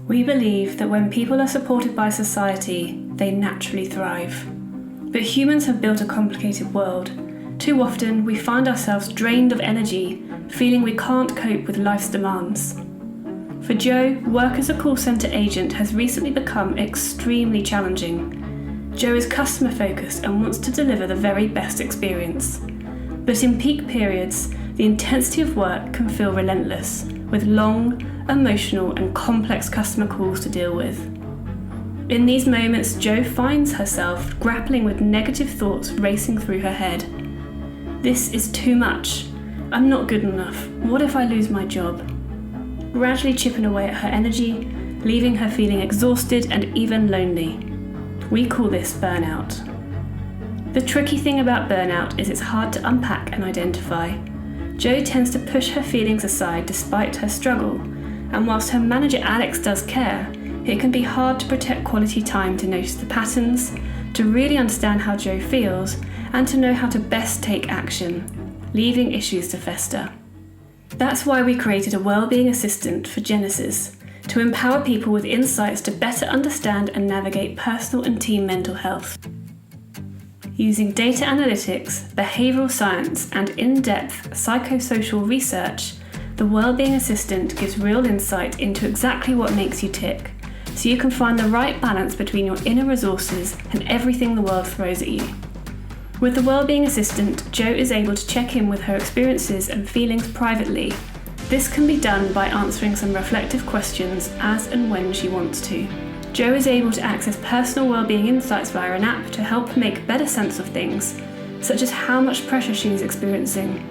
We believe that when people are supported by society, they naturally thrive. But humans have built a complicated world. Too often, we find ourselves drained of energy, feeling we can't cope with life's demands. For Joe, work as a call centre agent has recently become extremely challenging. Joe is customer focused and wants to deliver the very best experience. But in peak periods, the intensity of work can feel relentless, with long, emotional and complex customer calls to deal with. In these moments, Jo finds herself grappling with negative thoughts racing through her head. This is too much. I'm not good enough. What if I lose my job? Gradually chipping away at her energy, leaving her feeling exhausted and even lonely. We call this burnout. The tricky thing about burnout is it's hard to unpack and identify. Jo tends to push her feelings aside despite her struggle, and whilst her manager Alex does care, it can be hard to protect quality time to notice the patterns, to really understand how Jo feels, and to know how to best take action, leaving issues to fester. That's why we created a wellbeing assistant for Genesys, to empower people with insights to better understand and navigate personal and team mental health. Using data analytics, behavioural science, and in-depth psychosocial research, the Wellbeing Assistant gives real insight into exactly what makes you tick, so you can find the right balance between your inner resources and everything the world throws at you. With the Wellbeing Assistant, Jo is able to check in with her experiences and feelings privately. This can be done by answering some reflective questions as and when she wants to. Jo is able to access personal wellbeing insights via an app to help make better sense of things, such as how much pressure she is experiencing,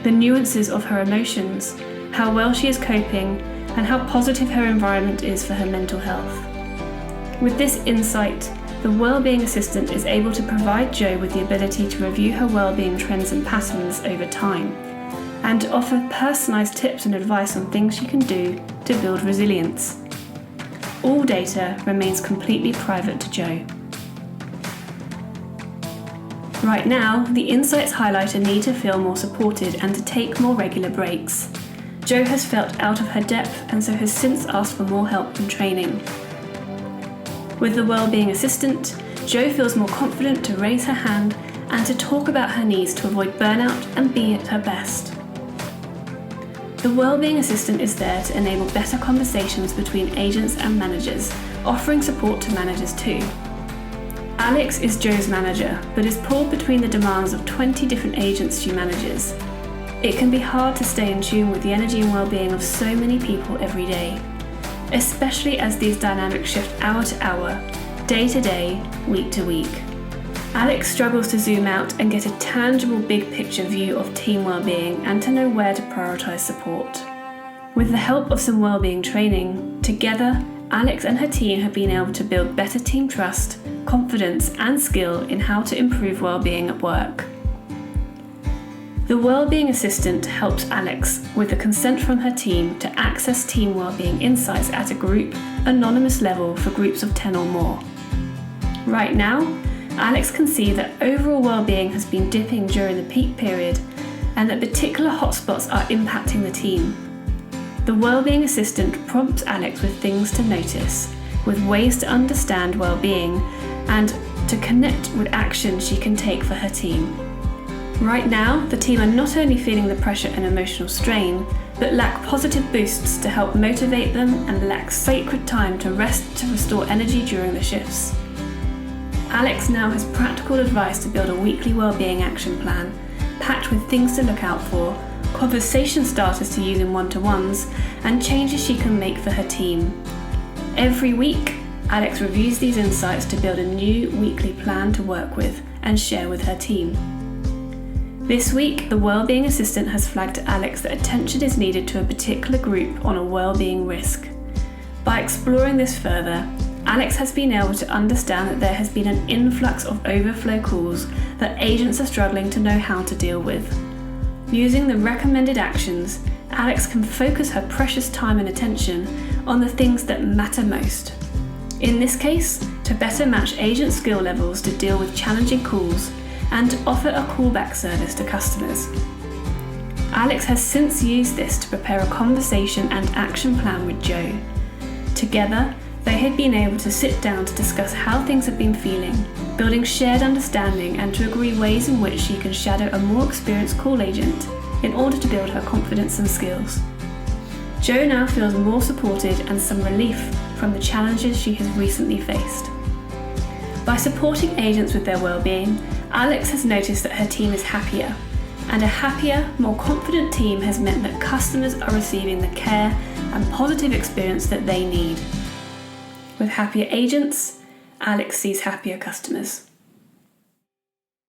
the nuances of her emotions, how well she is coping, and how positive her environment is for her mental health. With this insight, the Wellbeing Assistant is able to provide Jo with the ability to review her wellbeing trends and patterns over time, and to offer personalised tips and advice on things she can do to build resilience. All data remains completely private to Jo. Right now, the insights highlight a need to feel more supported and to take more regular breaks. Jo has felt out of her depth and so has since asked for more help and training. With the Wellbeing Assistant, Jo feels more confident to raise her hand and to talk about her needs to avoid burnout and be at her best. The Wellbeing Assistant is there to enable better conversations between agents and managers, offering support to managers too. Alex is Jo's manager, but is pulled between the demands of 20 different agents she manages. It can be hard to stay in tune with the energy and well-being of so many people every day, especially as these dynamics shift hour to hour, day to day, week to week. Alex struggles to zoom out and get a tangible big picture view of team well-being and to know where to prioritise support. With the help of some well-being training, together, Alex and her team have been able to build better team trust, confidence and skill in how to improve well-being at work. The Wellbeing Assistant helps Alex, with the consent from her team, to access team wellbeing insights at a group, anonymous level for groups of 10 or more. Right now, Alex can see that overall wellbeing has been dipping during the peak period and that particular hotspots are impacting the team. The Wellbeing Assistant prompts Alex with things to notice, with ways to understand well-being, and to connect with action she can take for her team. Right now, the team are not only feeling the pressure and emotional strain, but lack positive boosts to help motivate them and lack sacred time to rest to restore energy during the shifts. Alex now has practical advice to build a weekly wellbeing action plan, packed with things to look out for, conversation starters to use in one-to-ones, and changes she can make for her team. Every week, Alex reviews these insights to build a new weekly plan to work with and share with her team. This week, the Wellbeing Assistant has flagged to Alex that attention is needed to a particular group on a wellbeing risk. By exploring this further, Alex has been able to understand that there has been an influx of overflow calls that agents are struggling to know how to deal with. Using the recommended actions, Alex can focus her precious time and attention on the things that matter most. In this case, to better match agent skill levels to deal with challenging calls and to offer a callback service to customers. Alex has since used this to prepare a conversation and action plan with Jo. Together, they had been able to sit down to discuss how things had been feeling, building shared understanding and to agree ways in which she can shadow a more experienced call agent in order to build her confidence and skills. Jo now feels more supported and some relief from the challenges she has recently faced. By supporting agents with their well-being, Alex has noticed that her team is happier, and a happier, more confident team has meant that customers are receiving the care and positive experience that they need. With happier agents, Alex sees happier customers.